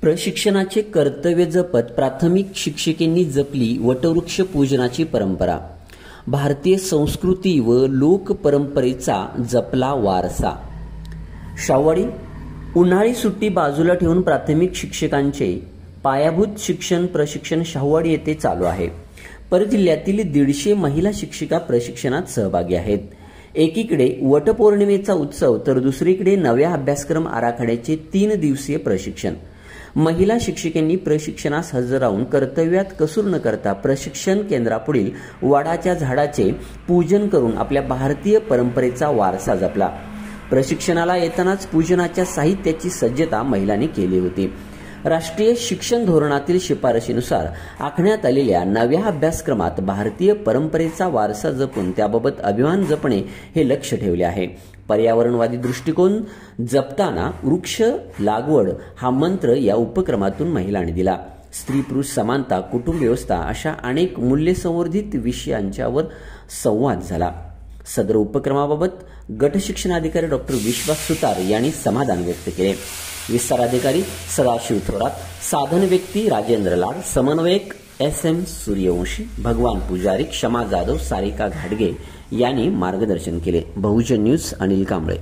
प्रशिक्षणाचे कर्तव्य जपत प्राथमिक शिक्षिकेंनी जपली वटवृक्ष पूजनाची परंपरा. भारतीय संस्कृती व लोक परंपरेचा जपला वारसा. शाहूवाडी. उन्हाळी सुट्टी बाजूला ठेवून प्राथमिक शिक्षकांचे पायाभूत शिक्षण प्रशिक्षण शाहूवाडी येथे चालू आहे. परजिल्ह्यातील 150 महिला शिक्षिका प्रशिक्षणात सहभागी आहेत. एकीकडे वटपौर्णिमेचा उत्सव तर दुसरीकडे नव्या अभ्यासक्रम आराखड्याचे 3 दिवसीय प्रशिक्षण. महिला शिक्षिकांनी प्रशिक्षणास हजर राहून कर्तव्यात कसूर न करता प्रशिक्षण केंद्रापुढील वडाच्या झाडाचे पूजन करून आपल्या भारतीय परंपरेचा वारसा जपला. प्रशिक्षणाला येतानाच पूजनाच्या साहित्याची सज्जता महिलांनी केली होती. राष्ट्रीय शिक्षण धोरणातील शिफारशीनुसार आखण्यात आलेल्या नव्या अभ्यासक्रमात भारतीय परंपरेचा वारसा जपून त्याबाबत अभिमान जपणे हे लक्ष्य ठेवले आहे. पर्यावरणवादी दृष्टिकोन जपताना वृक्ष लागवड हा मंत्र या उपक्रमातून महिलांनी दिला. स्त्री पुरुष समानता, कुटुंब व्यवस्था अशा अनेक मूल्यसंवर्धित विषयांच्यावर संवाद झाला. सदर उपक्रमाबाबत गट शिक्षणाधिकारी डॉक्टर विश्वास सुतार यांनी समाधान व्यक्त केले. विस्तार अधिकारी सदाशिव थोरात, साधन व्यक्ती राजेंद्र लाड, समन्वयक SM सूर्यवंशी, भगवान पुजारी, क्षमा जाधव, सारिका घाटगे यांनी मार्गदर्शन केले. बहुजन न्यूज अनिल कांबळे.